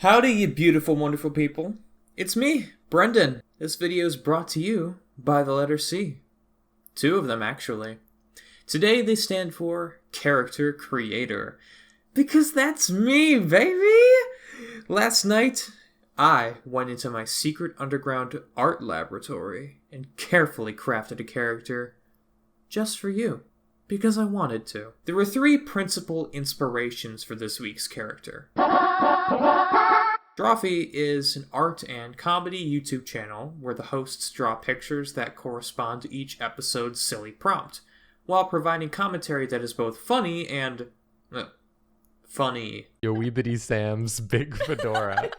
Howdy, you beautiful, wonderful people. It's me, Brendan. This video is brought to you by the letter C. Two of them, actually. Today they stand for Character Creator. Because that's me, baby! Last night, I went into my secret underground art laboratory and carefully crafted a character just for you. Because I wanted to. There were three principal inspirations for this week's character. Drawfee is an art and comedy YouTube channel where the hosts draw pictures that correspond to each episode's silly prompt, while providing commentary that is both funny and... funny. Yo, Weebity Sam's big fedora.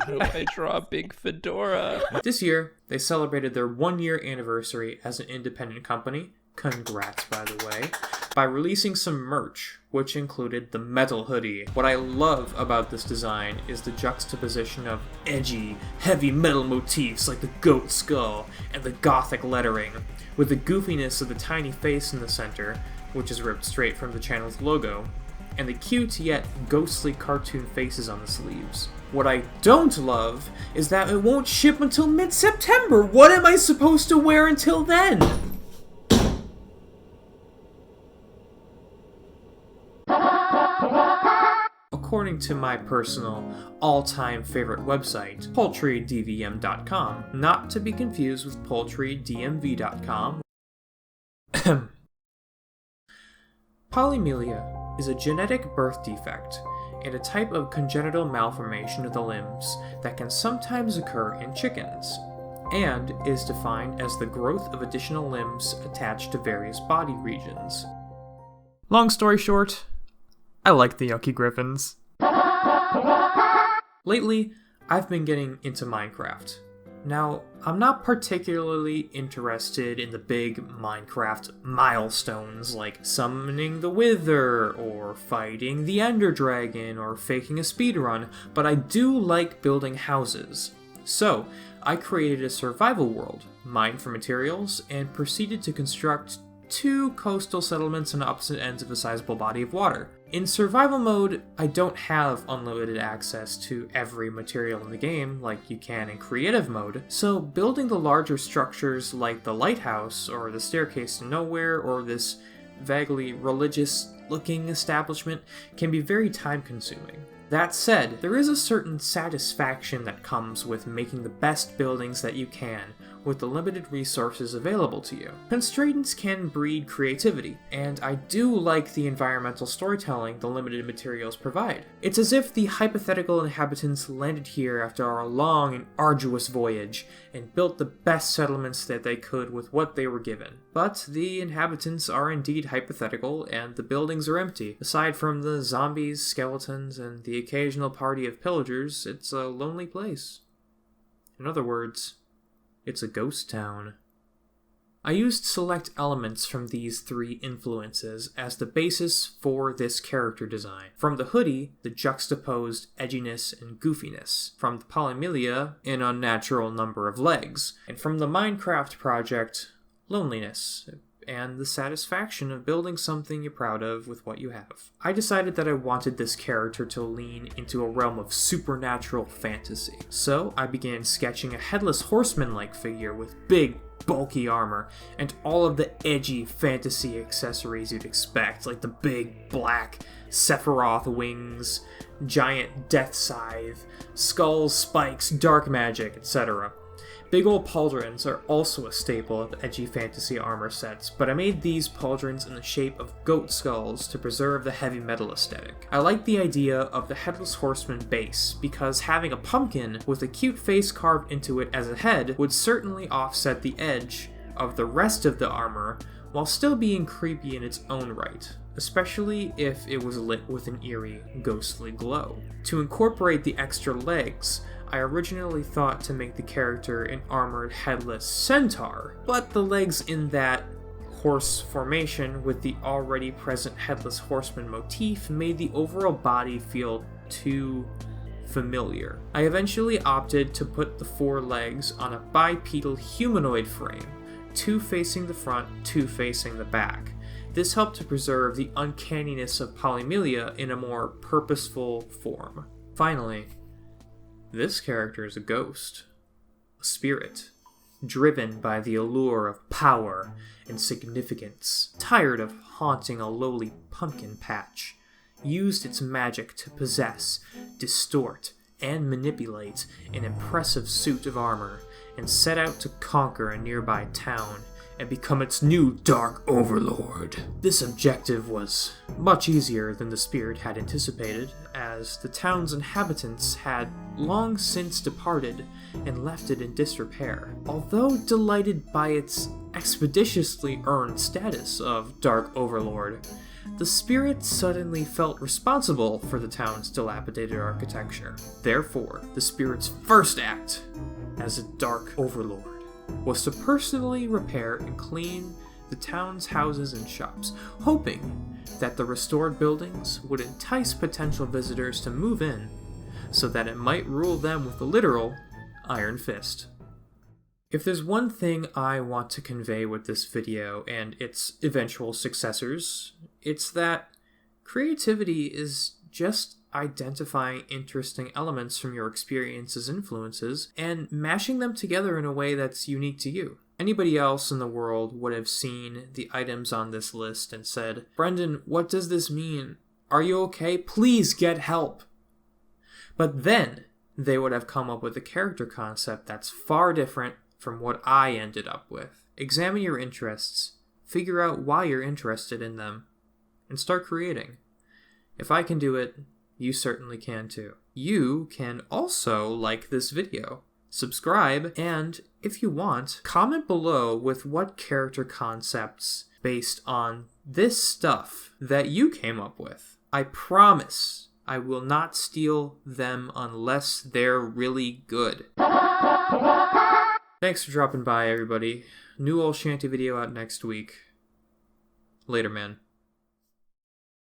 How do I draw a big fedora? This year, they celebrated their 1-year anniversary as an independent company. Congrats, by the way. By releasing some merch, which included the metal hoodie. What I love about this design is the juxtaposition of edgy, heavy metal motifs like the goat skull and the gothic lettering, with the goofiness of the tiny face in the center, which is ripped straight from the channel's logo, and the cute yet ghostly cartoon faces on the sleeves. What I don't love is that it won't ship until mid-September. What am I supposed to wear until then? According to my personal, all-time favorite website, poultrydvm.com, not to be confused with poultrydmv.com. Polymorphia is a genetic birth defect and a type of congenital malformation of the limbs that can sometimes occur in chickens, and is defined as the growth of additional limbs attached to various body regions. Long story short, I like the Yucky Griffins. Lately, I've been getting into Minecraft. Now, I'm not particularly interested in the big Minecraft milestones like summoning the Wither, or fighting the Ender Dragon, or faking a speedrun, but I do like building houses. So, I created a survival world, mined for materials, and proceeded to construct 2 coastal settlements on opposite ends of a sizable body of water. In survival mode, I don't have unlimited access to every material in the game like you can in creative mode, so building the larger structures like the lighthouse, or the staircase to nowhere, or this vaguely religious-looking establishment can be very time-consuming. That said, there is a certain satisfaction that comes with making the best buildings that you can with the limited resources available to you. Constraints can breed creativity, and I do like the environmental storytelling the limited materials provide. It's as if the hypothetical inhabitants landed here after a long and arduous voyage and built the best settlements that they could with what they were given. But the inhabitants are indeed hypothetical, and the buildings are empty. Aside from the zombies, skeletons, and the occasional party of pillagers, it's a lonely place. In other words, it's a ghost town. I used select elements from these 3 influences as the basis for this character design. From the hoodie, the juxtaposed edginess and goofiness. From the polymorphia, an unnatural number of legs. And from the Minecraft project, loneliness, and the satisfaction of building something you're proud of with what you have. I decided that I wanted this character to lean into a realm of supernatural fantasy. So I began sketching a headless horseman-like figure with big, bulky armor, and all of the edgy fantasy accessories you'd expect, like the big, black Sephiroth wings, giant death scythe, skulls, spikes, dark magic, etc. Big ol' pauldrons are also a staple of edgy fantasy armor sets, but I made these pauldrons in the shape of goat skulls to preserve the heavy metal aesthetic. I like the idea of the Headless Horseman base, because having a pumpkin with a cute face carved into it as a head would certainly offset the edge of the rest of the armor, while still being creepy in its own right, especially if it was lit with an eerie, ghostly glow. To incorporate the extra legs, I originally thought to make the character an armored headless centaur, but the legs in that horse formation with the already present headless horseman motif made the overall body feel too familiar. I eventually opted to put the 4 legs on a bipedal humanoid frame, 2 facing the front, 2 facing the back. This helped to preserve the uncanniness of polymorphia in a more purposeful form. Finally, This character is a ghost, a spirit, driven by the allure of power and significance, tired of haunting a lowly pumpkin patch, used its magic to possess, distort, and manipulate an impressive suit of armor, and set out to conquer a nearby town and become its new Dark Overlord. This objective was much easier than the spirit had anticipated, as the town's inhabitants had long since departed and left it in disrepair. Although delighted by its expeditiously earned status of Dark Overlord, the spirit suddenly felt responsible for the town's dilapidated architecture. Therefore, the spirit's first act as a Dark Overlord was to personally repair and clean the town's houses and shops, hoping that the restored buildings would entice potential visitors to move in so that it might rule them with a literal iron fist. If there's one thing I want to convey with this video and its eventual successors, it's that creativity is just identifying interesting elements from your experiences, influences, and mashing them together in a way that's unique to you. Anybody else in the world would have seen the items on this list and said, "Brendan, what does this mean? Are you okay? Please get help." But then they would have come up with a character concept that's far different from what I ended up with. Examine your interests, figure out why you're interested in them, and start creating. If I can do it, you certainly can too. You can also like this video, subscribe, and if you want, comment below with what character concepts based on this stuff that you came up with. I promise I will not steal them unless they're really good. Thanks for dropping by, everybody. New old shanty video out next week. Later, man.